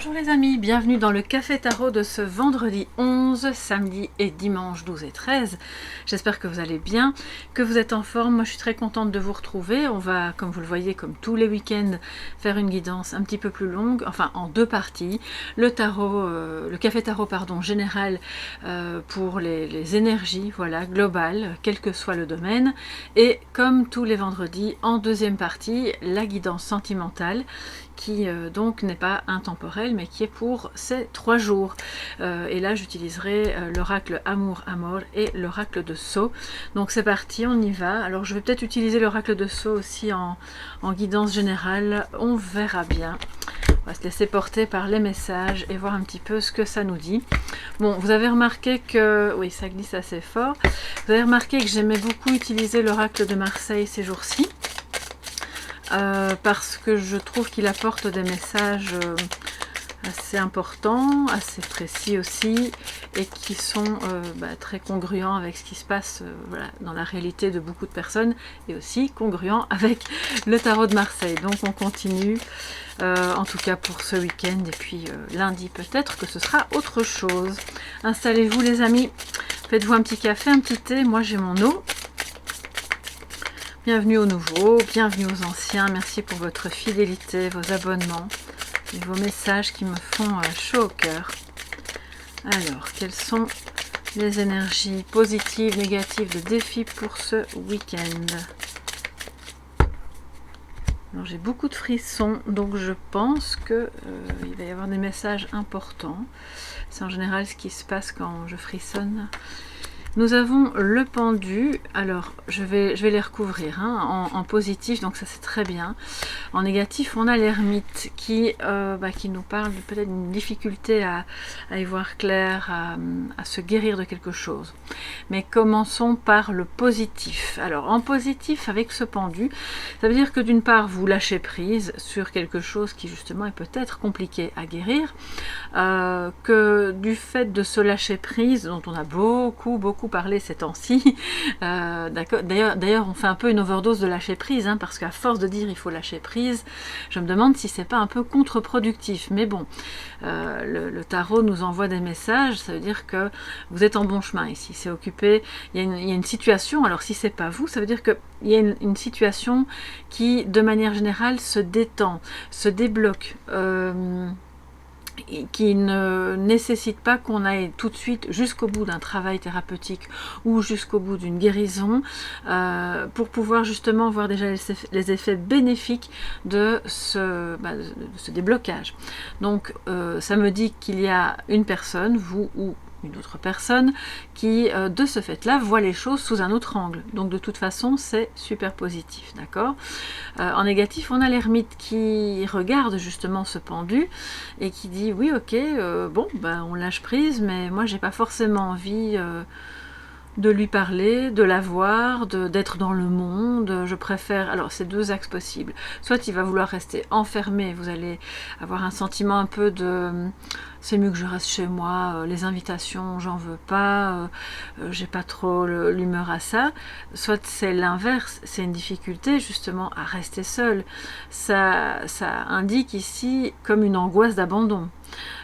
Bonjour les amis, bienvenue dans le Café Tarot de ce vendredi 11, samedi et dimanche 12 et 13. J'espère que vous allez bien, que vous êtes en forme. Moi je suis très contente de vous retrouver. On va, comme vous le voyez, comme tous les week-ends, faire une guidance un petit peu plus longue, enfin en deux parties. Le tarot, le Café Tarot pardon, général pour les énergies, voilà, globales, quel que soit le domaine. Et comme tous les vendredis, en deuxième partie, la guidance sentimentale qui donc n'est pas intemporelle mais qui est pour ces 3 jours. Et là j'utiliserai l'oracle Amour Amor et l'oracle de Sceaux. Donc c'est parti, on y va. Alors je vais peut-être utiliser l'oracle de Sceaux aussi en guidance générale, on verra bien. On va se laisser porter par les messages et voir un petit peu ce que ça nous dit. Bon, vous avez remarqué que... Oui, ça glisse assez fort. Vous avez remarqué que j'aimais beaucoup utiliser l'oracle de Marseille ces jours-ci. Parce que je trouve qu'il apporte des messages assez importants, assez précis aussi, et qui sont très congruents avec ce qui se passe voilà, dans la réalité de beaucoup de personnes, et aussi congruents avec le tarot de Marseille. Donc on continue, en tout cas pour ce week-end, et puis lundi peut-être que ce sera autre chose. Installez-vous les amis, faites-vous un petit café, un petit thé, moi j'ai mon eau. Bienvenue aux nouveaux, bienvenue aux anciens, merci pour votre fidélité, vos abonnements et vos messages qui me font chaud au cœur. Alors, quelles sont les énergies positives, négatives, de défis pour ce week-end? Alors, j'ai beaucoup de frissons, donc je pense qu'il va y avoir des messages importants. C'est en général ce qui se passe quand je frissonne. Nous avons le pendu, alors je vais les recouvrir en positif, donc ça c'est très bien. En négatif, on a l'ermite qui nous parle de peut-être une difficulté à y voir clair, à se guérir de quelque chose. Mais commençons par le positif. Alors en positif, avec ce pendu, ça veut dire que d'une part vous lâchez prise sur quelque chose qui justement est peut-être compliqué à guérir, que du fait de se lâcher prise, dont on a beaucoup parlé ces temps-ci, d'ailleurs on fait un peu une overdose de lâcher prise, parce qu'à force de dire il faut lâcher prise, je me demande si c'est pas un peu contre-productif. Mais bon, le tarot nous envoie des messages, ça veut dire que vous êtes en bon chemin ici, c'est occupé, il y a une situation, alors si c'est pas vous, ça veut dire que il y a une situation qui de manière générale se détend, se débloque, qui ne nécessite pas qu'on aille tout de suite jusqu'au bout d'un travail thérapeutique ou jusqu'au bout d'une guérison pour pouvoir justement voir déjà les effets bénéfiques de ce déblocage. Donc ça me dit qu'il y a une personne, vous ou une autre personne qui de ce fait là voit les choses sous un autre angle, donc de toute façon c'est super positif, d'accord. En négatif, on a l'ermite qui regarde justement ce pendu et qui dit oui ok, on lâche prise, mais moi j'ai pas forcément envie de lui parler, de la voir, d'être dans le monde. Je préfère... Alors, c'est deux axes possibles. Soit il va vouloir rester enfermé, vous allez avoir un sentiment un peu de... c'est mieux que je reste chez moi, les invitations, j'en veux pas, j'ai pas trop l'humeur à ça. Soit c'est l'inverse, c'est une difficulté justement à rester seul. Ça indique ici comme une angoisse d'abandon.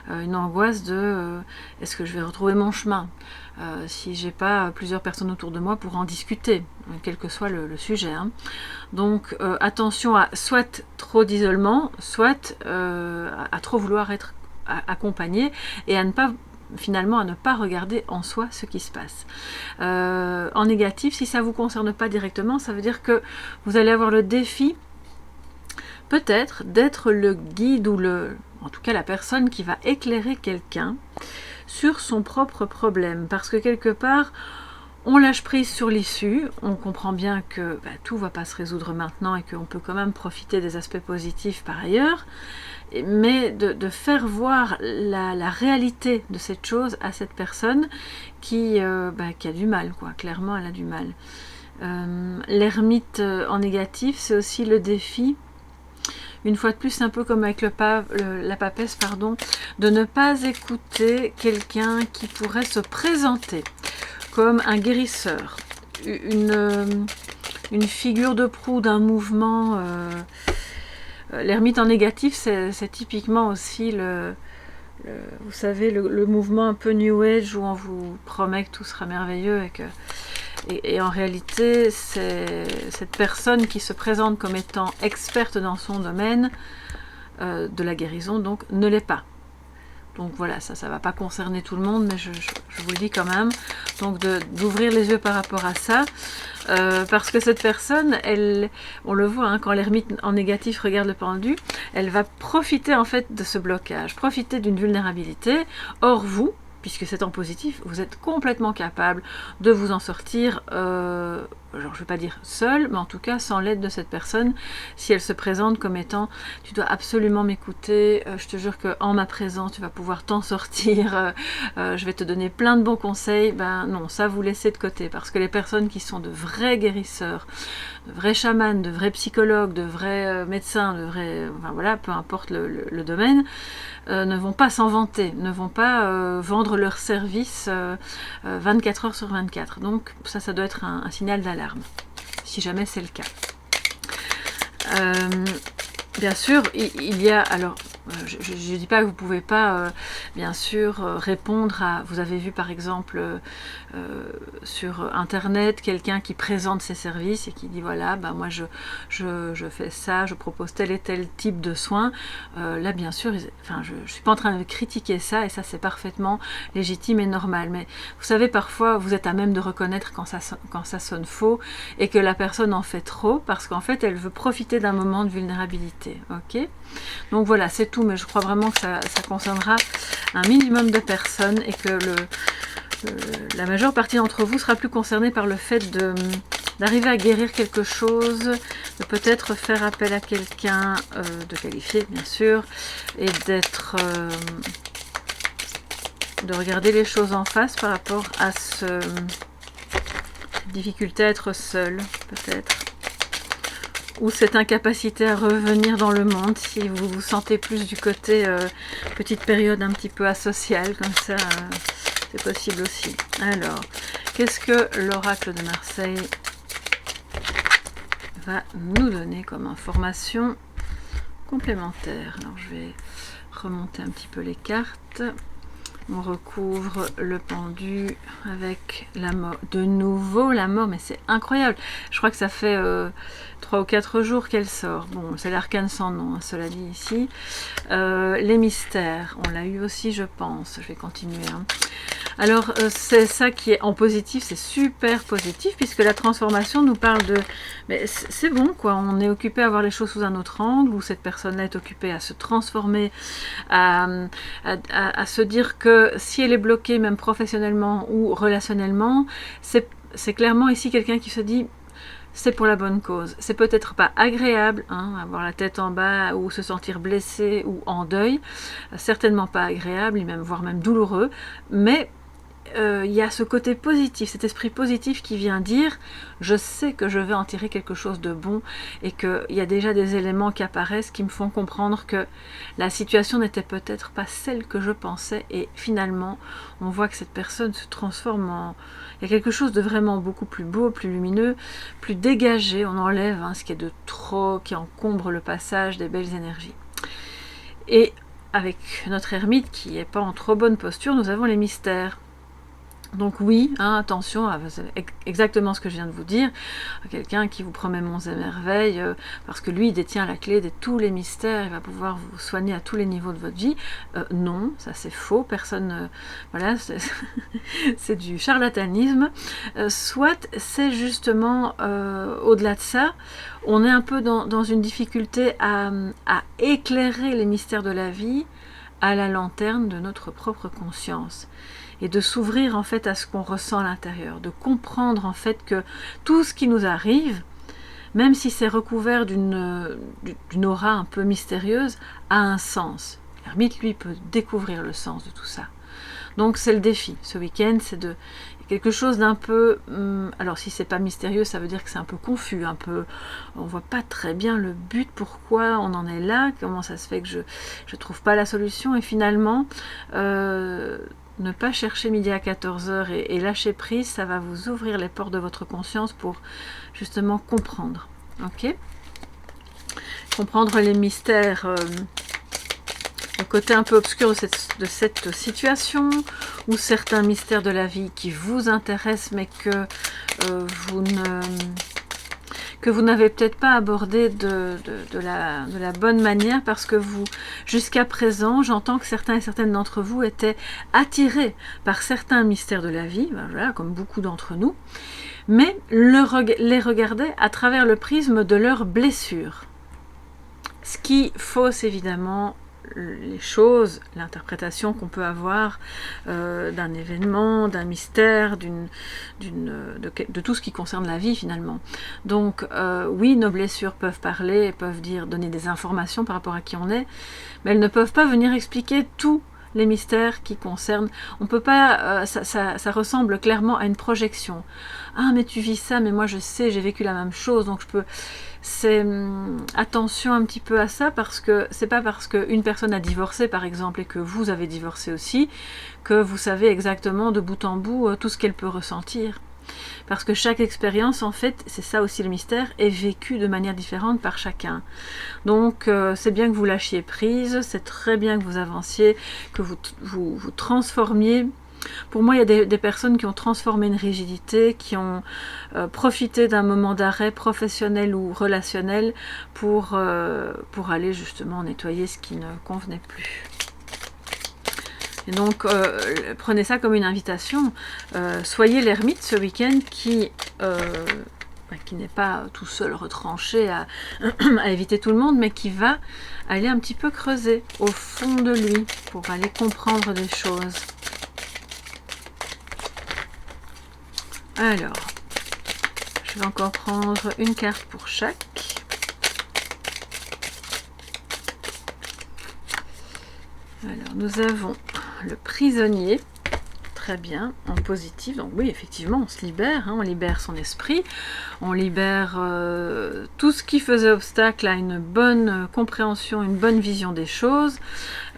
Une angoisse de est-ce que je vais retrouver mon chemin si j'ai pas plusieurs personnes autour de moi pour en discuter, quel que soit le sujet. Donc attention à soit trop d'isolement, soit à trop vouloir être accompagné et à ne pas regarder en soi ce qui se passe. En négatif, si ça ne vous concerne pas directement, ça veut dire que vous allez avoir le défi peut-être d'être le guide ou en tout cas la personne qui va éclairer quelqu'un sur son propre problème, parce que quelque part on lâche prise sur l'issue, on comprend bien que tout ne va pas se résoudre maintenant et qu'on peut quand même profiter des aspects positifs par ailleurs, mais de faire voir la réalité de cette chose à cette personne qui a du mal, quoi. Clairement elle a du mal. L'ermite en négatif, c'est aussi le défi, une fois de plus, un peu comme avec la papesse, pardon, de ne pas écouter quelqu'un qui pourrait se présenter comme un guérisseur, une figure de proue d'un mouvement l'ermite en négatif, c'est typiquement aussi vous savez, le mouvement un peu New Age où on vous promet que tout sera merveilleux et en réalité, c'est cette personne qui se présente comme étant experte dans son domaine de la guérison, donc ne l'est pas. Donc voilà, ça ne va pas concerner tout le monde, mais je vous le dis quand même. Donc d'ouvrir les yeux par rapport à ça, parce que cette personne, on le voit, hein, quand l'ermite en négatif regarde le pendu, elle va profiter en fait de ce blocage, profiter d'une vulnérabilité. Or vous, puisque c'est en positif, vous êtes complètement capable de vous en sortir, alors je ne vais pas dire seul, mais en tout cas sans l'aide de cette personne, si elle se présente comme étant « tu dois absolument m'écouter, je te jure qu'en ma présence tu vas pouvoir t'en sortir, je vais te donner plein de bons conseils », ben non, ça vous laissez de côté, parce que les personnes qui sont de vrais guérisseurs, de vrais chamans, de vrais psychologues, de vrais médecins, de vrais, enfin voilà, peu importe le domaine, ne vont pas s'en vanter, ne vont pas vendre leurs services 24 heures sur 24. Donc ça doit être un signal d'alarme, si jamais c'est le cas. Bien sûr, il y a, alors, je ne dis pas que vous ne pouvez pas, bien sûr, répondre à, vous avez vu par exemple sur Internet, quelqu'un qui présente ses services et qui dit, voilà, bah, moi je fais ça, je propose tel et tel type de soins. Là, bien sûr, enfin, je ne suis pas en train de critiquer ça, et ça c'est parfaitement légitime et normal. Mais vous savez, parfois, vous êtes à même de reconnaître quand ça sonne faux, et que la personne en fait trop, parce qu'en fait, elle veut profiter d'un moment de vulnérabilité. Ok, donc voilà, c'est tout, mais je crois vraiment que ça concernera un minimum de personnes et que la majeure partie d'entre vous sera plus concernée par le fait d'arriver à guérir quelque chose, de peut-être faire appel à quelqu'un de qualifié, bien sûr, et de regarder les choses en face par rapport à cette difficulté à être seul, peut-être. Ou cette incapacité à revenir dans le monde, si vous vous sentez plus du côté petite période un petit peu asociale, comme ça, c'est possible aussi. Alors, qu'est-ce que l'oracle de Marseille va nous donner comme information complémentaire? Alors, je vais remonter un petit peu les cartes. On recouvre le pendu avec la mort. De nouveau la mort, mais c'est incroyable. Je crois que ça fait 3 ou 4 jours qu'elle sort. Bon, c'est l'arcane sans nom, hein, cela dit ici. Les mystères, on l'a eu aussi, je pense. Je vais continuer. Hein. Alors, c'est ça qui est en positif, c'est super positif, puisque la transformation nous parle de... Mais c'est bon, quoi, on est occupé à voir les choses sous un autre angle, où cette personne-là est occupée à se transformer, à se dire que si elle est bloquée, même professionnellement ou relationnellement, c'est clairement ici quelqu'un qui se dit... c'est pour la bonne cause. C'est peut-être pas agréable, hein, avoir la tête en bas ou se sentir blessé ou en deuil, certainement pas agréable, voire même douloureux, mais il y a ce côté positif, cet esprit positif qui vient dire je sais que je vais en tirer quelque chose de bon et qu'il y a déjà des éléments qui apparaissent qui me font comprendre que la situation n'était peut-être pas celle que je pensais, et finalement on voit que cette personne se transforme en... il y a quelque chose de vraiment beaucoup plus beau, plus lumineux, plus dégagé, on enlève ce qui est de trop, qui encombre le passage des belles énergies. Et avec notre ermite qui n'est pas en trop bonne posture, nous avons les mystères. Donc oui, attention, c'est exactement ce que je viens de vous dire, quelqu'un qui vous promet monts et merveilles, parce que lui il détient la clé de tous les mystères, il va pouvoir vous soigner à tous les niveaux de votre vie. Non, ça c'est faux, personne, voilà, c'est du charlatanisme. Soit c'est justement, au-delà de ça, on est un peu dans une difficulté à éclairer les mystères de la vie à la lanterne de notre propre conscience. Et de s'ouvrir en fait à ce qu'on ressent à l'intérieur, de comprendre en fait que tout ce qui nous arrive, même si c'est recouvert d'une aura un peu mystérieuse, a un sens. L'ermite, lui, peut découvrir le sens de tout ça. Donc c'est le défi, ce week-end, c'est de quelque chose d'un peu... alors si c'est pas mystérieux, ça veut dire que c'est un peu confus, un peu... on voit pas très bien le but, pourquoi on en est là, comment ça se fait que je trouve pas la solution, et finalement... ne pas chercher midi à 14h et lâcher prise, ça va vous ouvrir les portes de votre conscience pour justement comprendre. Ok ? comprendre les mystères, le côté un peu obscur de cette situation, ou certains mystères de la vie qui vous intéressent mais que vous n'avez peut-être pas abordé de la bonne manière, parce que vous, jusqu'à présent, j'entends que certains et certaines d'entre vous étaient attirés par certains mystères de la vie, ben voilà, comme beaucoup d'entre nous, mais les regardaient à travers le prisme de leurs blessures. Ce qui fausse évidemment les choses, l'interprétation qu'on peut avoir d'un événement, d'un mystère, de tout ce qui concerne la vie finalement. Donc oui, nos blessures peuvent parler, peuvent donner des informations par rapport à qui on est, mais elles ne peuvent pas venir expliquer tous les mystères qui concernent. On peut pas, ça ressemble clairement à une projection. Ah mais tu vis ça, mais moi je sais, j'ai vécu la même chose, donc je peux... attention un petit peu à ça, parce que c'est pas parce qu'une personne a divorcé par exemple et que vous avez divorcé aussi que vous savez exactement de bout en bout tout ce qu'elle peut ressentir, parce que chaque expérience, en fait, c'est ça aussi le mystère, est vécue de manière différente par chacun. Donc c'est bien que vous lâchiez prise, c'est très bien que vous avanciez, que vous transformiez. Pour moi, il y a des personnes qui ont transformé une rigidité, qui ont profité d'un moment d'arrêt professionnel ou relationnel pour aller justement nettoyer ce qui ne convenait plus. Et donc, prenez ça comme une invitation. Soyez l'ermite ce week-end qui n'est pas tout seul retranché à éviter tout le monde, mais qui va aller un petit peu creuser au fond de lui pour aller comprendre des choses. Alors, je vais encore prendre une carte pour chaque. Alors, nous avons le prisonnier, très bien, en positif. Donc oui, effectivement, on se libère, on libère son esprit, on libère tout ce qui faisait obstacle à une bonne compréhension, une bonne vision des choses.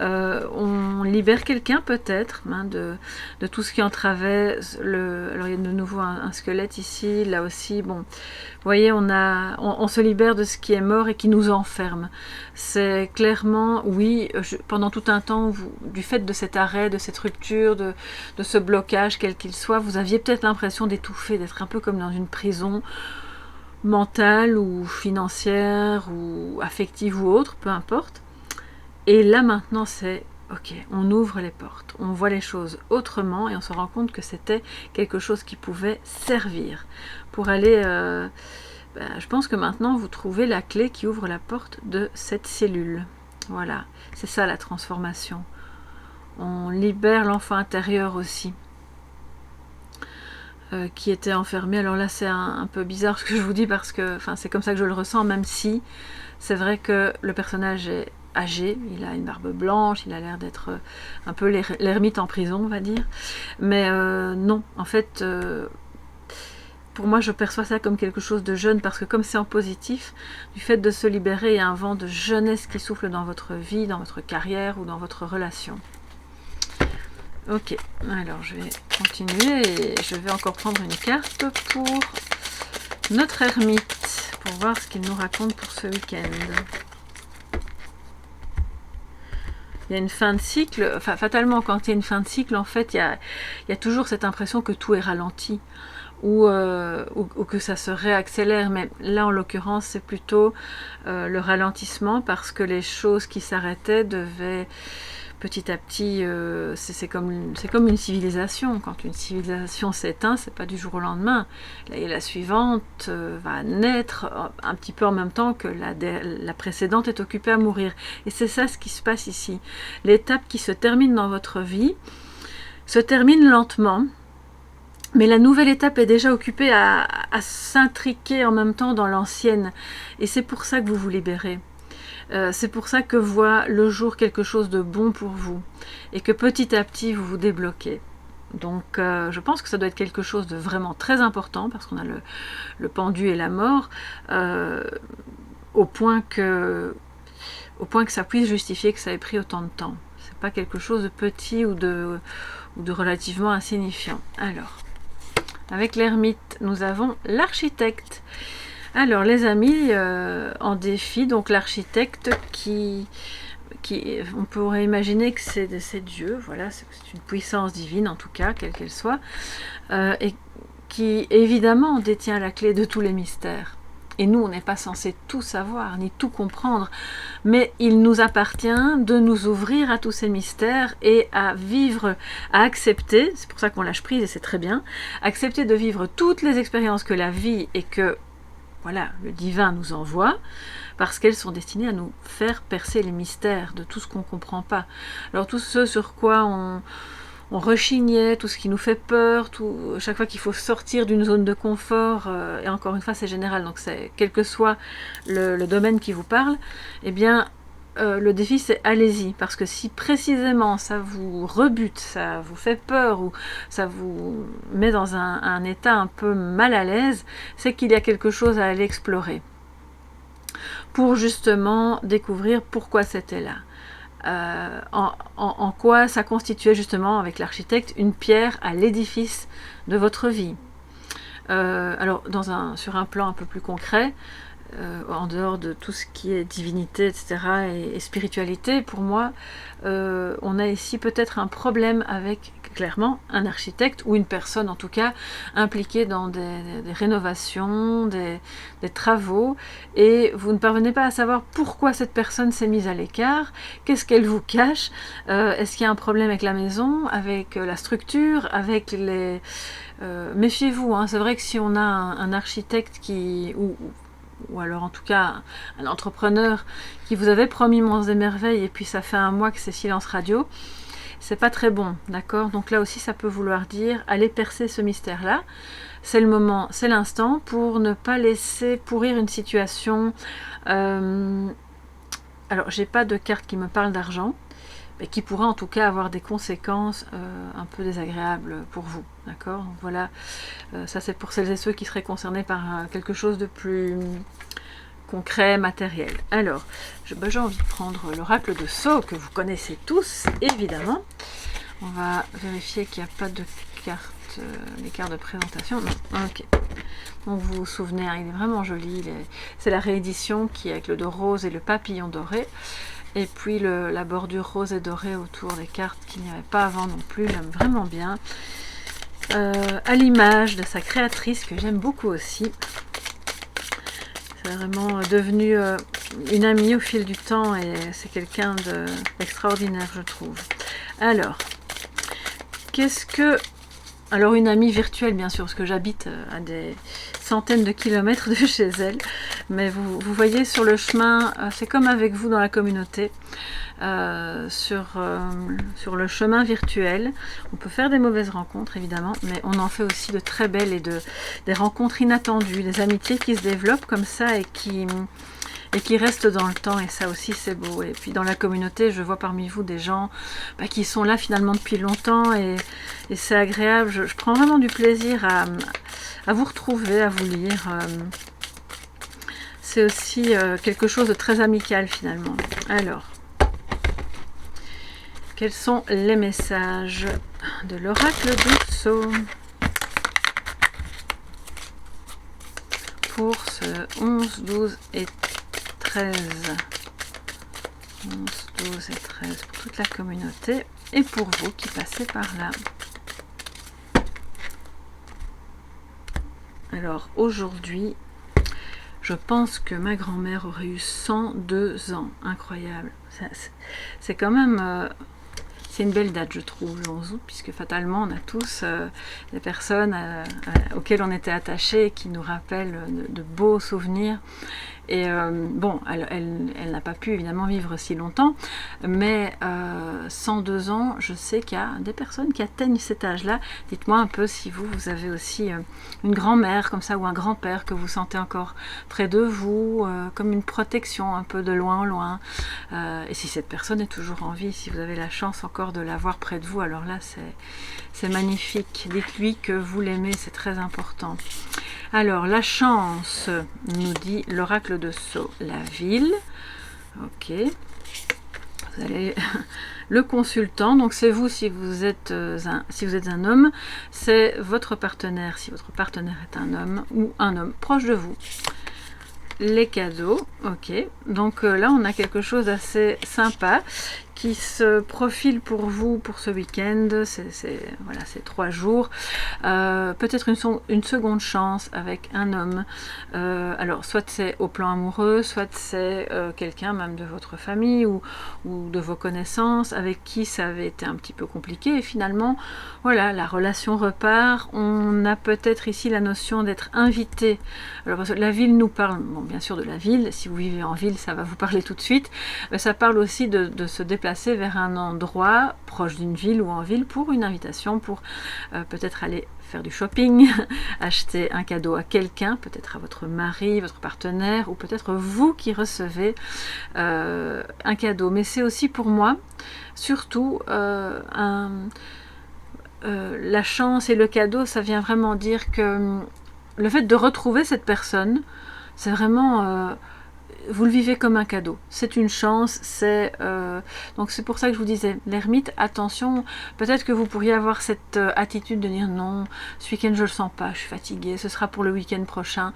On libère quelqu'un peut-être de tout ce qui entravait alors il y a de nouveau un squelette ici, là aussi, bon, vous voyez, on se libère de ce qui est mort et qui nous enferme. C'est clairement, oui, pendant tout un temps, du fait de cet arrêt, de cette rupture, de ce blocage, quel qu'il soit, vous aviez peut-être l'impression d'étouffer, d'être un peu comme dans une prison mentale ou financière ou affective ou autre, peu importe. Et là maintenant c'est ok, on ouvre les portes, on voit les choses autrement et on se rend compte que c'était quelque chose qui pouvait servir pour aller... je pense que maintenant vous trouvez la clé qui ouvre la porte de cette cellule. Voilà, c'est ça la transformation. On libère l'enfant intérieur aussi, qui était enfermé. Alors là c'est un peu bizarre ce que je vous dis, parce que c'est comme ça que je le ressens, même si c'est vrai que le personnage est âgé, il a une barbe blanche, il a l'air d'être un peu l'ermite en prison, on va dire. Mais non, en fait, pour moi, je perçois ça comme quelque chose de jeune, parce que comme c'est en positif, du fait de se libérer, il y a un vent de jeunesse qui souffle dans votre vie, dans votre carrière ou dans votre relation. Ok, alors je vais continuer et je vais encore prendre une carte pour notre ermite, pour voir ce qu'il nous raconte pour ce week-end. Il y a une fin de cycle, enfin fatalement quand il y a une fin de cycle, en fait il y a toujours cette impression que tout est ralenti, ou que ça se réaccélère, mais là en l'occurrence c'est plutôt le ralentissement, parce que les choses qui s'arrêtaient devaient petit à petit, c'est comme une civilisation. Quand une civilisation s'éteint, c'est pas du jour au lendemain. La suivante va naître un petit peu en même temps que la précédente est occupée à mourir. Et c'est ça ce qui se passe ici. L'étape qui se termine dans votre vie se termine lentement, mais la nouvelle étape est déjà occupée à s'intriquer en même temps dans l'ancienne. Et c'est pour ça que vous vous libérez. C'est pour ça que voit le jour quelque chose de bon pour vous et que petit à petit vous vous débloquez. Donc je pense que ça doit être quelque chose de vraiment très important, parce qu'on a le pendu et la mort, au point que ça puisse justifier que ça ait pris autant de temps. C'est pas quelque chose de petit ou de relativement insignifiant. Alors, avec l'ermite, nous avons l'architecte. Alors les amis, en défi, donc l'architecte qui on pourrait imaginer que c'est Dieu, voilà, c'est une puissance divine en tout cas, quelle qu'elle soit, et qui évidemment détient la clé de tous les mystères. Et nous, on n'est pas censé tout savoir, ni tout comprendre, mais il nous appartient de nous ouvrir à tous ces mystères et à vivre, à accepter, c'est pour ça qu'on lâche prise et c'est très bien, accepter de vivre toutes les expériences que la vie et que voilà, le divin nous envoie, parce qu'elles sont destinées à nous faire percer les mystères de tout ce qu'on ne comprend pas. Alors tout ce sur quoi on rechignait, tout ce qui nous fait peur, chaque fois qu'il faut sortir d'une zone de confort, et encore une fois c'est général, donc c'est quel que soit le domaine qui vous parle, eh bien le défi c'est allez-y, parce que si précisément ça vous rebute, ça vous fait peur ou ça vous met dans un état un peu mal à l'aise, c'est qu'il y a quelque chose à aller explorer pour justement découvrir pourquoi c'était là. En quoi ça constituait justement avec l'architecte une pierre à l'édifice de votre vie. Alors sur un plan un peu plus concret, en dehors de tout ce qui est divinité, etc. et spiritualité, pour moi, on a ici peut-être un problème avec, clairement, un architecte, ou une personne en tout cas, impliquée dans des rénovations, des travaux, et vous ne parvenez pas à savoir pourquoi cette personne s'est mise à l'écart, qu'est-ce qu'elle vous cache, est-ce qu'il y a un problème avec la maison, avec la structure, avec les... méfiez-vous, hein, c'est vrai que si on a un architecte qui... ou alors en tout cas un entrepreneur qui vous avait promis monts et merveilles et puis ça fait un mois que c'est silence radio, c'est pas très bon, d'accord? Donc là aussi ça peut vouloir dire allez percer ce mystère là, c'est le moment, c'est l'instant pour ne pas laisser pourrir une situation. Alors j'ai pas de carte qui me parle d'argent, mais qui pourra en tout cas avoir des conséquences un peu désagréables pour vous, d'accord? Donc voilà, ça c'est pour celles et ceux qui seraient concernés par quelque chose de plus concret, matériel. Alors, j'ai envie de prendre l'oracle de Sceaux, que vous connaissez tous, évidemment. On va vérifier qu'il n'y a pas de carte, les cartes de présentation. Non, ok. Donc vous vous souvenez, hein, il est vraiment joli. C'est la réédition qui est avec le dos rose et le papillon doré. Et puis la bordure rose et dorée autour des cartes qu'il n'y avait pas avant non plus, j'aime vraiment bien. À l'image de sa créatrice que j'aime beaucoup aussi. C'est vraiment devenu une amie au fil du temps et c'est quelqu'un d'extraordinaire je trouve. Alors, qu'est-ce que... Alors une amie virtuelle bien sûr, parce que j'habite à des centaines de kilomètres de chez elle, mais vous voyez sur le chemin, c'est comme avec vous dans la communauté, sur le chemin virtuel, on peut faire des mauvaises rencontres évidemment, mais on en fait aussi de très belles et des rencontres inattendues, des amitiés qui se développent comme ça et qui restent dans le temps, et ça aussi c'est beau. Et puis dans la communauté, je vois parmi vous des gens qui sont là finalement depuis longtemps, et c'est agréable, je prends vraiment du plaisir à vous retrouver, à vous lire. C'est aussi quelque chose de très amical finalement. Alors, quels sont les messages de l'oracle de Sceaux pour ce 11, 12 et 13, 11, 12 et 13 pour toute la communauté et pour vous qui passez par là. Alors aujourd'hui, je pense que ma grand-mère aurait eu 102 ans, incroyable. C'est quand même... c'est une belle date je trouve, le 11 août, puisque fatalement on a tous des personnes auxquelles on était attachés, qui nous rappellent de beaux souvenirs. Et bon, elle n'a pas pu évidemment vivre si longtemps, mais 102 ans, je sais qu'il y a des personnes qui atteignent cet âge-là. Dites-moi un peu si vous avez aussi une grand-mère comme ça, ou un grand-père que vous sentez encore près de vous, comme une protection un peu de loin en loin. Et si cette personne est toujours en vie, si vous avez la chance encore de l'avoir près de vous, alors là c'est magnifique. Dites-lui que vous l'aimez, c'est très important. Alors, la chance, nous dit l'oracle de Sceaux, la ville. Ok. Vous allez... Le consultant, donc c'est vous si vous êtes un homme, c'est votre partenaire si votre partenaire est un homme ou un homme proche de vous. les cadeaux. Ok, donc là on a quelque chose d'assez sympa qui se profile pour vous pour ce week-end. Voilà, c'est 3 jours. Peut-être une seconde chance avec un homme. Alors, soit c'est au plan amoureux, soit c'est quelqu'un même de votre famille ou de vos connaissances avec qui ça avait été un petit peu compliqué. Et finalement, voilà, la relation repart. On a peut-être ici la notion d'être invité. Alors, parce que la ville nous parle, bon, bien sûr de la ville. Si vous vivez en ville, ça va vous parler tout de suite. Mais ça parle aussi de se déplacer vers un endroit proche d'une ville ou en ville pour une invitation, pour peut-être aller faire du shopping, acheter un cadeau à quelqu'un, peut-être à votre mari, votre partenaire, ou peut-être vous qui recevez un cadeau. Mais c'est aussi pour moi, surtout, la chance et le cadeau, ça vient vraiment dire que le fait de retrouver cette personne, c'est vraiment... vous le vivez comme un cadeau, c'est une chance, donc c'est pour ça que je vous disais, l'ermite, attention, peut-être que vous pourriez avoir cette attitude de dire non, ce week-end je le sens pas, je suis fatiguée, ce sera pour le week-end prochain.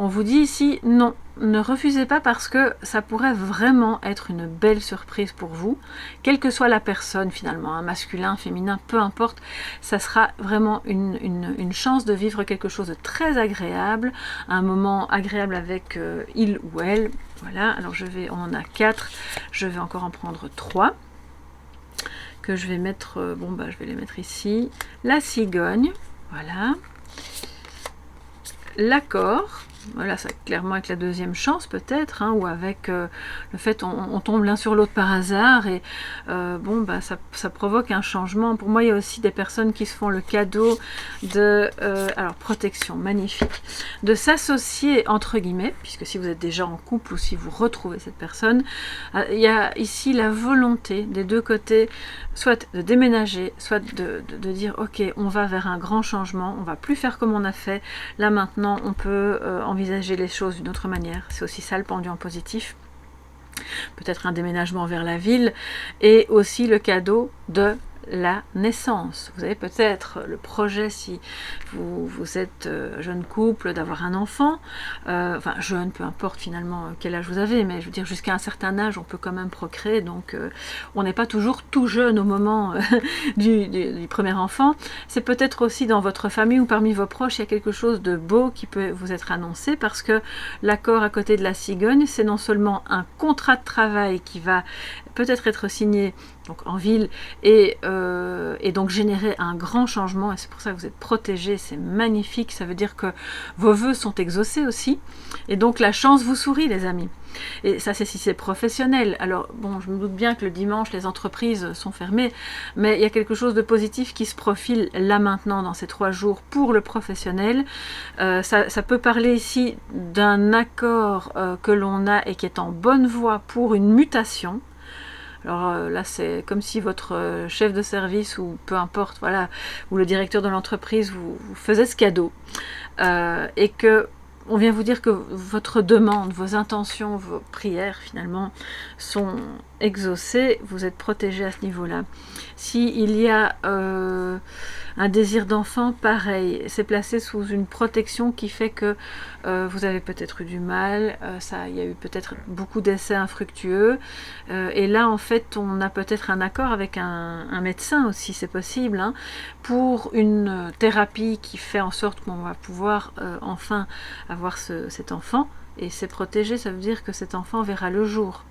On vous dit ici, non, ne refusez pas parce que ça pourrait vraiment être une belle surprise pour vous, quelle que soit la personne finalement, un masculin, féminin, peu importe, ça sera vraiment une chance de vivre quelque chose de très agréable, un moment agréable avec il ou elle. Voilà, alors on en a 4, je vais encore en prendre 3 que je vais mettre, je vais les mettre ici. La cigogne, voilà. L'accord. Voilà, ça clairement avec la deuxième chance peut-être, hein, ou avec le fait on tombe l'un sur l'autre par hasard et ça provoque un changement. Pour moi, il y a aussi des personnes qui se font le cadeau de, alors protection, magnifique, de s'associer entre guillemets, puisque si vous êtes déjà en couple ou si vous retrouvez cette personne, il y a ici la volonté des deux côtés, soit de déménager, soit de dire ok, on va vers un grand changement, on va plus faire comme on a fait, là maintenant on peut envisager les choses d'une autre manière. C'est aussi ça le pendant positif. Peut-être un déménagement vers la ville et aussi le cadeau de la naissance. Vous avez peut-être le projet, si vous êtes jeune couple, d'avoir un enfant, enfin jeune, peu importe finalement quel âge vous avez, mais je veux dire jusqu'à un certain âge on peut quand même procréer, donc on n'est pas toujours tout jeune au moment du premier enfant. C'est peut-être aussi dans votre famille ou parmi vos proches, il y a quelque chose de beau qui peut vous être annoncé, parce que l'accord à côté de la cigogne, c'est non seulement un contrat de travail qui va peut-être être signé donc en ville et donc générer un grand changement, et c'est pour ça que vous êtes protégés, c'est magnifique, ça veut dire que vos vœux sont exaucés aussi, et donc la chance vous sourit les amis. Et ça c'est si c'est professionnel. Alors bon, je me doute bien que le dimanche les entreprises sont fermées, mais il y a quelque chose de positif qui se profile là maintenant dans ces 3 jours pour le professionnel. Ça peut parler ici d'un accord que l'on a et qui est en bonne voie pour une mutation. Alors là, c'est comme si votre chef de service ou peu importe, voilà, ou le directeur de l'entreprise vous faisait ce cadeau et que on vient vous dire que votre demande, vos intentions, vos prières finalement sont exaucées, vous êtes protégé à ce niveau-là. S'il y a un désir d'enfant, pareil, c'est placé sous une protection qui fait que vous avez peut-être eu du mal, il y a eu peut-être beaucoup d'essais infructueux, et là en fait on a peut-être un accord avec un médecin aussi, c'est possible, hein, pour une thérapie qui fait en sorte qu'on va pouvoir enfin avoir cet enfant, et c'est protégé, ça veut dire que cet enfant verra le jour.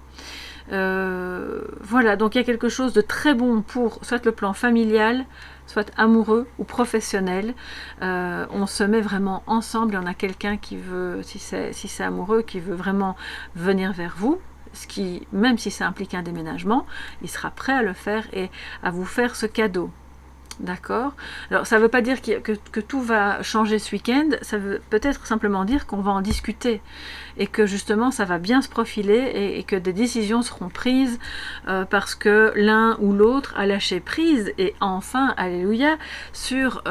Voilà, donc il y a quelque chose de très bon pour soit le plan familial, soit amoureux ou professionnel. On se met vraiment ensemble et on a quelqu'un qui veut, si c'est amoureux, qui veut vraiment venir vers vous, ce qui, même si ça implique un déménagement, il sera prêt à le faire et à vous faire ce cadeau. D'accord. Alors ça ne veut pas dire que tout va changer ce week-end, ça veut peut-être simplement dire qu'on va en discuter et que justement ça va bien se profiler et que des décisions seront prises parce que l'un ou l'autre a lâché prise et enfin, alléluia, sur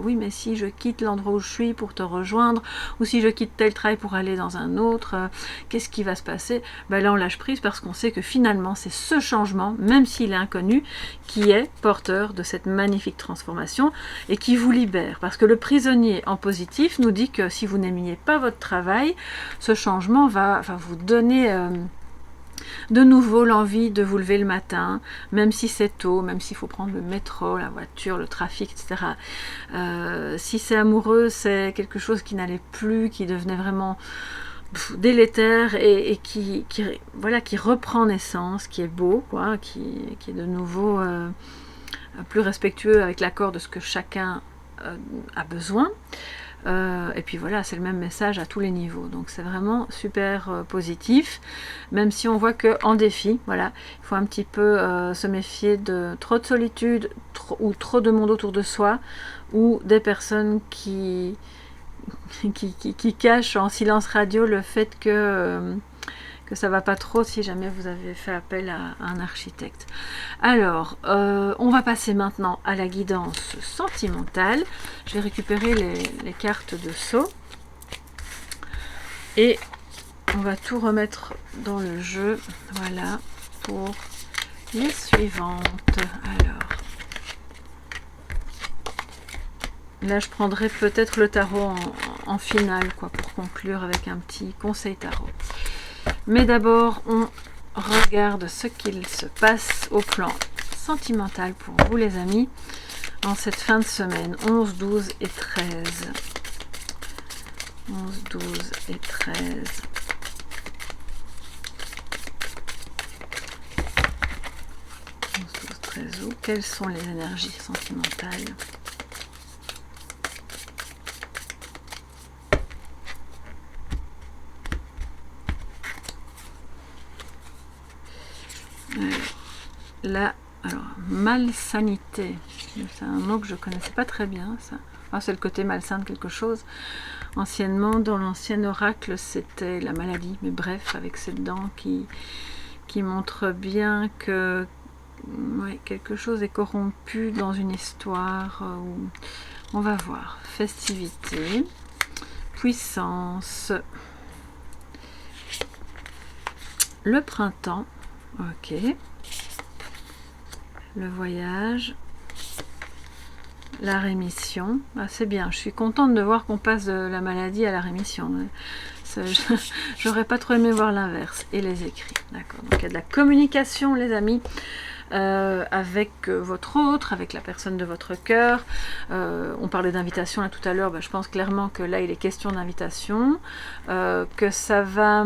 oui mais si je quitte l'endroit où je suis pour te rejoindre, ou si je quitte tel travail pour aller dans un autre, qu'est-ce qui va se passer? Là on lâche prise parce qu'on sait que finalement c'est ce changement, même s'il est inconnu, qui est porté porteur de cette magnifique transformation et qui vous libère. Parce que le prisonnier en positif nous dit que si vous n'aimiez pas votre travail, ce changement va vous donner de nouveau l'envie de vous lever le matin, même si c'est tôt, même s'il faut prendre le métro, la voiture, le trafic, etc. Si c'est amoureux, c'est quelque chose qui n'allait plus, qui devenait vraiment délétère et qui reprend naissance, qui est beau, quoi, qui est de nouveau plus respectueux avec l'accord de ce que chacun a besoin. Et puis voilà, c'est le même message à tous les niveaux, donc c'est vraiment super positif, même si on voit qu'en défi, voilà, il faut un petit peu se méfier de trop de solitude ou trop de monde autour de soi, ou des personnes qui cachent en silence radio le fait que ça va pas trop si jamais vous avez fait appel à un architecte. Alors, on va passer maintenant à la guidance sentimentale. Je vais récupérer les cartes de Sceau. Et on va tout remettre dans le jeu. Voilà, pour les suivantes. Alors, là, je prendrai peut-être le tarot en finale, quoi, pour conclure avec un petit conseil tarot. Mais d'abord, on regarde ce qu'il se passe au plan sentimental pour vous, les amis, en cette fin de semaine. 11, 12 et 13. 11, 12 et 13. 11, 12, 13 août. Quelles sont les énergies sentimentales ? Là, alors, malsanité, c'est un mot que je ne connaissais pas très bien, ça. Ah, c'est le côté malsain de quelque chose. Anciennement, dans l'ancien oracle, c'était la maladie, mais bref, avec cette dent qui montre bien que quelque chose est corrompu dans une histoire. On va voir. Festivité, puissance, le printemps, ok. Le voyage, la rémission. Ah, c'est bien, je suis contente de voir qu'on passe de la maladie à la rémission. J'aurais pas trop aimé voir l'inverse. Et les écrits, d'accord. Donc il y a de la communication, les amis, avec votre autre, avec la personne de votre cœur. On parlait d'invitation là tout à l'heure, je pense clairement que là il est question d'invitation, que ça va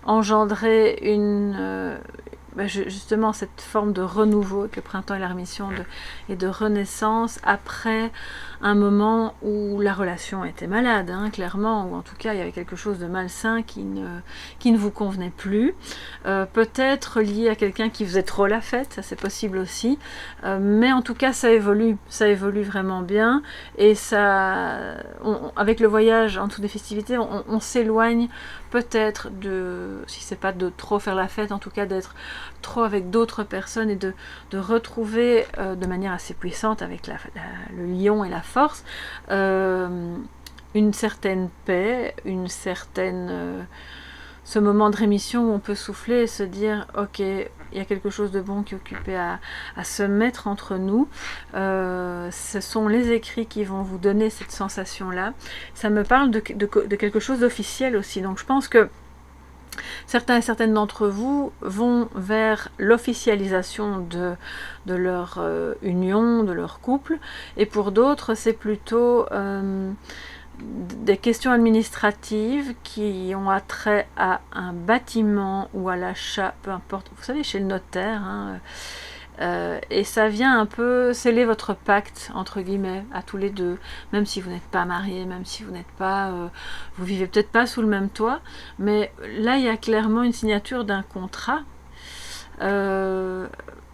engendrer justement cette forme de renouveau avec le printemps et la rémission et de renaissance après un moment où la relation était malade, clairement, ou en tout cas il y avait quelque chose de malsain qui ne vous convenait plus, peut-être lié à quelqu'un qui faisait trop la fête, ça c'est possible aussi, mais en tout cas ça évolue vraiment bien, et avec le voyage en dessous des festivités, on s'éloigne peut-être si c'est pas de trop faire la fête, en tout cas d'être trop avec d'autres personnes et de retrouver de manière assez puissante avec le lion et la force, une certaine paix, ce moment de rémission où on peut souffler et se dire ok, il y a quelque chose de bon qui est occupé à se mettre entre nous. Ce sont les écrits qui vont vous donner cette sensation là. Ça me parle de quelque chose d'officiel aussi, donc je pense que certains et certaines d'entre vous vont vers l'officialisation de leur union, de leur couple, et pour d'autres c'est plutôt des questions administratives qui ont attrait à un bâtiment ou à l'achat, peu importe, vous savez, chez le notaire, et ça vient un peu sceller votre pacte entre guillemets à tous les deux, même si vous n'êtes pas mariés, même si vous n'êtes pas vous vivez peut-être pas sous le même toit, mais là il y a clairement une signature d'un contrat.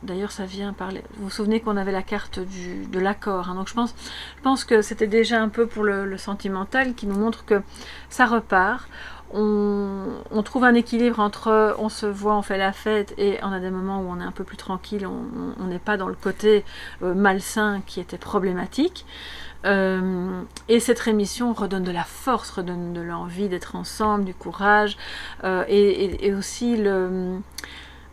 D'ailleurs ça vient parler, vous vous souvenez qu'on avait la carte de l'accord, donc je pense que c'était déjà un peu pour le sentimental qui nous montre que ça repart. On trouve un équilibre entre on se voit, on fait la fête, et on a des moments où on est un peu plus tranquille, on n'est pas dans le côté malsain qui était problématique, et cette rémission redonne de la force, redonne de l'envie d'être ensemble, du courage, et aussi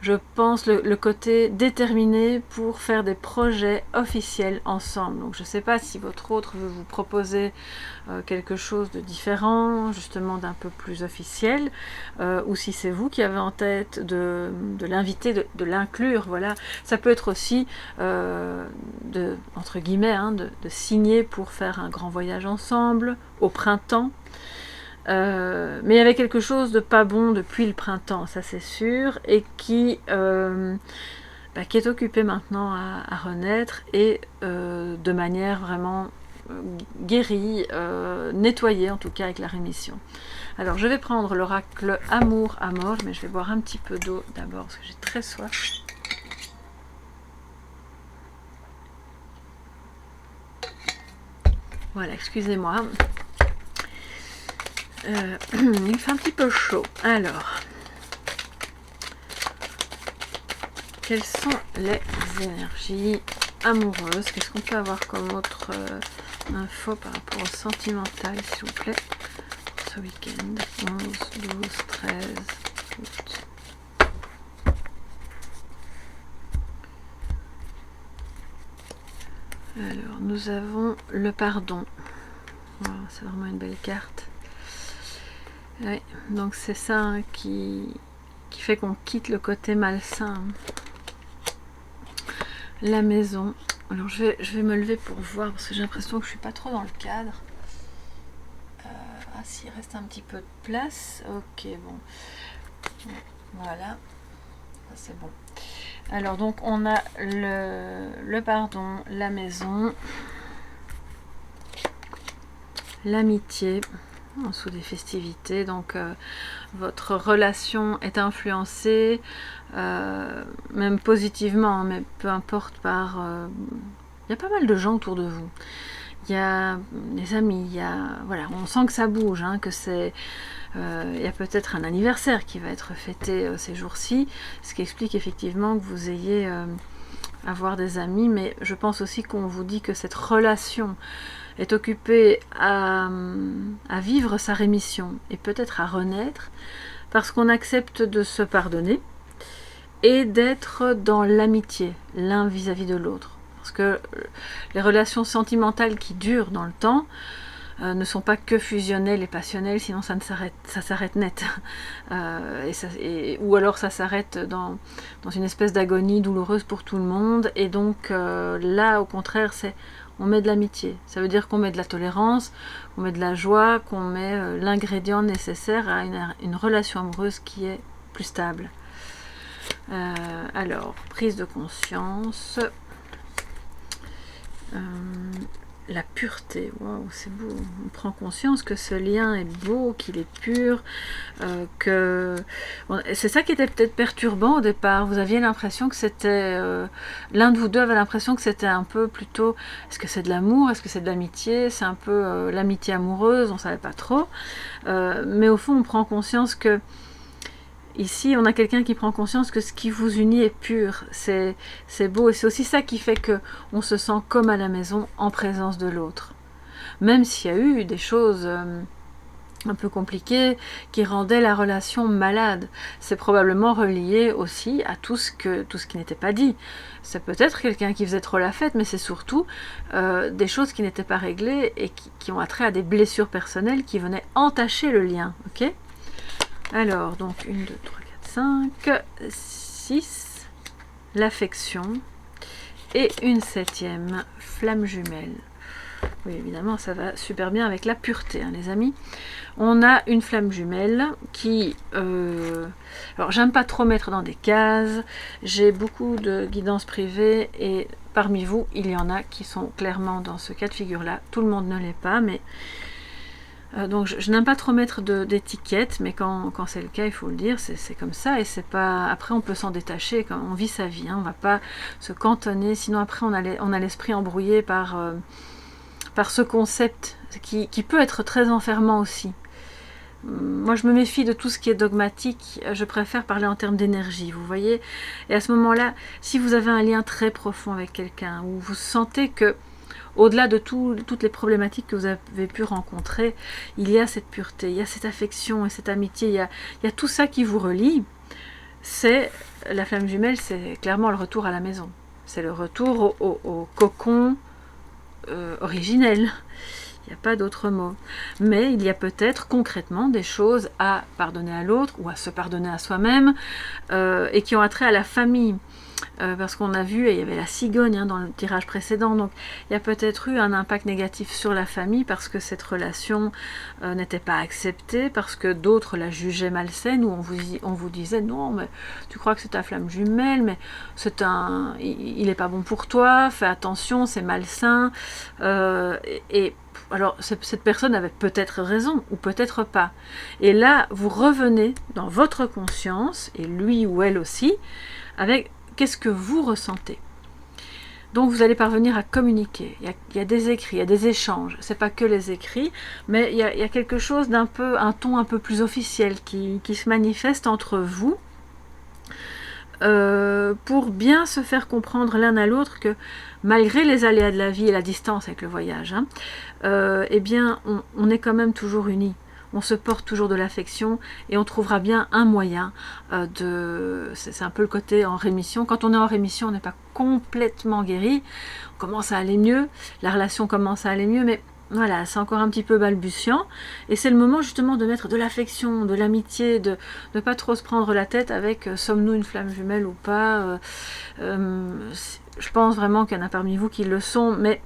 je pense, le côté déterminé pour faire des projets officiels ensemble. Donc je ne sais pas si votre autre veut vous proposer quelque chose de différent, justement d'un peu plus officiel, ou si c'est vous qui avez en tête de l'inviter, de l'inclure. Voilà. Ça peut être aussi, entre guillemets, hein, de signer pour faire un grand voyage ensemble au printemps. Mais il y avait quelque chose de pas bon depuis le printemps, ça c'est sûr, et qui est occupé maintenant à renaître, et de manière vraiment guérie, nettoyée en tout cas avec la rémission. Alors je vais prendre l'oracle Amour à mort, mais je vais boire un petit peu d'eau d'abord parce que j'ai très soif. Voilà, excusez-moi. Il fait un petit peu chaud. Alors, quelles sont les énergies amoureuses? Qu'est-ce qu'on peut avoir comme autre info par rapport au sentimental, s'il vous plaît, ce week-end? 11, 12, 13 août. Alors, nous avons le pardon. Wow, c'est vraiment une belle carte. Oui, donc c'est ça, hein, qui fait qu'on quitte le côté malsain. La maison. Alors je vais me lever pour voir parce que j'ai l'impression que je suis pas trop dans le cadre. Ah, s'il reste un petit peu de place. Ok, bon. Voilà. C'est bon. Alors donc on a le pardon, la maison, l'amitié en dessous des festivités. Donc votre relation est influencée, même positivement, mais peu importe, par... il y a pas mal de gens autour de vous. Il y a des amis, il y a... Voilà, on sent que ça bouge, hein, que c'est... il y a peut-être un anniversaire qui va être fêté ces jours-ci, ce qui explique effectivement que vous ayez avoir des amis, mais je pense aussi qu'on vous dit que cette relation est occupée à vivre sa rémission et peut-être à renaître parce qu'on accepte de se pardonner et d'être dans l'amitié l'un vis-à-vis de l'autre. Parce que les relations sentimentales qui durent dans le temps ne sont pas que fusionnelles et passionnelles, sinon ça s'arrête net. Ou alors ça s'arrête dans une espèce d'agonie douloureuse pour tout le monde. Et donc là, au contraire, on met de l'amitié. Ça veut dire qu'on met de la tolérance, qu'on met de la joie, qu'on met l'ingrédient nécessaire à une relation amoureuse qui est plus stable. Alors, prise de conscience. La pureté, waouh, c'est beau. On prend conscience que ce lien est beau, qu'il est pur, c'est ça qui était peut-être perturbant au départ. Vous aviez l'impression que c'était l'un de vous deux avait l'impression que c'était un peu plutôt, est-ce que c'est de l'amour, est-ce que c'est de l'amitié, c'est un peu l'amitié amoureuse, on savait pas trop, mais au fond on prend conscience que ici, on a quelqu'un qui prend conscience que ce qui vous unit est pur, c'est beau, et c'est aussi ça qui fait qu'on se sent comme à la maison en présence de l'autre. Même s'il y a eu des choses un peu compliquées qui rendaient la relation malade, c'est probablement relié aussi à tout ce qui n'était pas dit. C'est peut-être quelqu'un qui faisait trop la fête, mais c'est surtout des choses qui n'étaient pas réglées et qui ont attrait à des blessures personnelles qui venaient entacher le lien, ok ? Alors, donc 1, 2, 3, 4, 5, 6, l'affection, et une 7e, flamme jumelle. Oui, évidemment, ça va super bien avec la pureté, hein, les amis. On a une flamme jumelle qui... alors, j'aime pas trop mettre dans des cases, j'ai beaucoup de guidances privées, et parmi vous, il y en a qui sont clairement dans ce cas de figure-là. Tout le monde ne l'est pas, mais... donc je n'aime pas trop mettre d'étiquettes, mais quand c'est le cas, il faut le dire, c'est comme ça, et c'est pas... Après on peut s'en détacher, quand on vit sa vie, hein, on va pas se cantonner, sinon après on a l'esprit embrouillé par ce concept qui peut être très enfermant aussi. Moi je me méfie de tout ce qui est dogmatique, je préfère parler en termes d'énergie, vous voyez, et à ce moment-là, si vous avez un lien très profond avec quelqu'un, où vous sentez que au-delà de toutes les problématiques que vous avez pu rencontrer, il y a cette pureté, il y a cette affection et cette amitié, il y a tout ça qui vous relie. c'est la flamme jumelle, c'est clairement le retour à la maison. C'est le retour au cocon originel. Il n'y a pas d'autre mot. Mais il y a peut-être concrètement des choses à pardonner à l'autre ou à se pardonner à soi-même et qui ont attrait à la famille. Parce qu'on a vu, et il y avait la cigogne dans le tirage précédent, donc il y a peut-être eu un impact négatif sur la famille parce que cette relation n'était pas acceptée, parce que d'autres la jugeaient malsaine, ou on vous disait non, mais tu crois que c'est ta flamme jumelle, mais il n'est pas bon pour toi, fais attention, c'est malsain. Alors, cette personne avait peut-être raison ou peut-être pas. Et là, vous revenez dans votre conscience, et lui ou elle aussi, avec qu'est-ce que vous ressentez. Donc, vous allez parvenir à communiquer. Il y a des écrits, il y a des échanges. C'est pas que les écrits, mais il y a quelque chose un ton un peu plus officiel qui se manifeste entre vous pour bien se faire comprendre l'un à l'autre que malgré les aléas de la vie et la distance avec le voyage, eh bien on est quand même toujours unis. On se porte toujours de l'affection et on trouvera bien un moyen c'est un peu le côté en rémission. Quand on est en rémission, on n'est pas complètement guéri, on commence à aller mieux, la relation commence à aller mieux, mais voilà, c'est encore un petit peu balbutiant et c'est le moment justement de mettre de l'affection, de l'amitié, de ne pas trop se prendre la tête avec sommes-nous une flamme jumelle ou pas. Je pense vraiment qu'il y en a parmi vous qui le sont, mais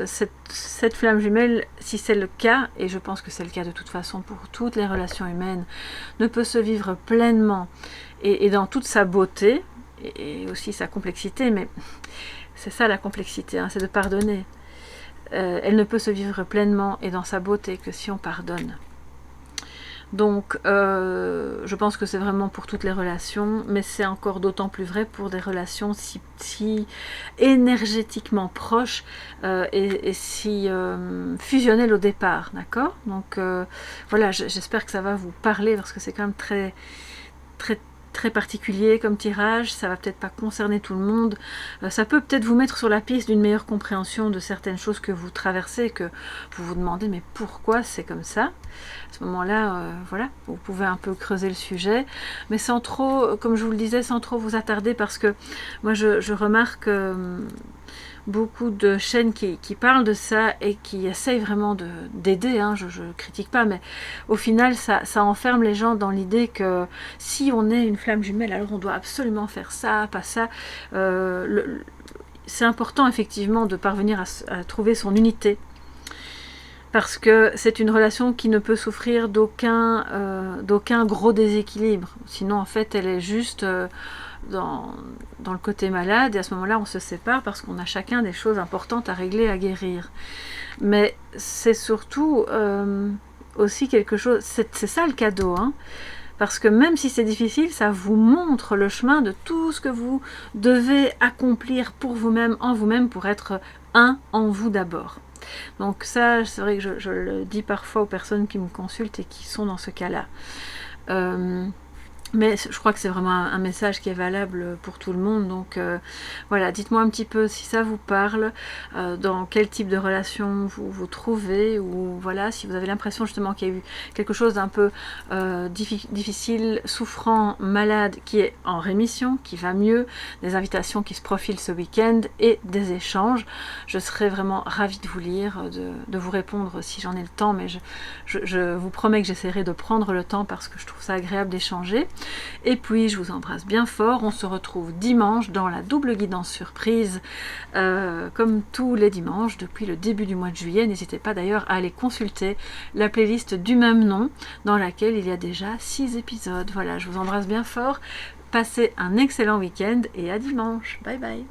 cette flamme jumelle, si c'est le cas, et je pense que c'est le cas de toute façon pour toutes les relations humaines, ne peut se vivre pleinement et dans toute sa beauté et aussi sa complexité, mais c'est ça la complexité, c'est de pardonner. Elle ne peut se vivre pleinement et dans sa beauté que si on pardonne. Donc, je pense que c'est vraiment pour toutes les relations, mais c'est encore d'autant plus vrai pour des relations si énergétiquement proches et si fusionnelles au départ, d'accord ? Donc, voilà, j'espère que ça va vous parler parce que c'est quand même très, très, très particulier comme tirage, ça va peut-être pas concerner tout le monde, ça peut peut-être vous mettre sur la piste d'une meilleure compréhension de certaines choses que vous traversez, que vous vous demandez mais pourquoi c'est comme ça. À ce moment-là, voilà, vous pouvez un peu creuser le sujet, mais sans trop, comme je vous le disais, sans trop vous attarder, parce que moi je remarque beaucoup de chaînes qui parlent de ça et qui essayent vraiment d'aider, je critique pas, mais au final ça enferme les gens dans l'idée que si on est une flamme jumelle, alors on doit absolument faire ça, pas ça. C'est important effectivement de parvenir à trouver son unité, parce que c'est une relation qui ne peut souffrir d'aucun gros déséquilibre, sinon en fait elle est juste dans le côté malade, et à ce moment-là on se sépare parce qu'on a chacun des choses importantes à régler, à guérir. Mais c'est surtout aussi quelque chose, c'est ça le cadeau, parce que même si c'est difficile, ça vous montre le chemin de tout ce que vous devez accomplir pour vous-même, en vous-même, pour être un en vous d'abord. Donc ça, c'est vrai que je le dis parfois aux personnes qui me consultent et qui sont dans ce cas-là. Mais je crois que c'est vraiment un message qui est valable pour tout le monde. Donc voilà, dites-moi un petit peu si ça vous parle, dans quel type de relation vous vous trouvez, ou voilà, si vous avez l'impression justement qu'il y a eu quelque chose d'un peu difficile, souffrant, malade, qui est en rémission, qui va mieux, des invitations qui se profilent ce week-end et des échanges. Je serais vraiment ravie de vous lire, de vous répondre si j'en ai le temps, mais je vous promets que j'essaierai de prendre le temps parce que je trouve ça agréable d'échanger. Et puis je vous embrasse bien fort, on se retrouve dimanche dans la double guidance surprise, comme tous les dimanches depuis le début du mois de juillet. N'hésitez pas d'ailleurs à aller consulter la playlist du même nom dans laquelle il y a déjà 6 épisodes. Voilà, je vous embrasse bien fort, passez un excellent week-end et à dimanche, bye bye.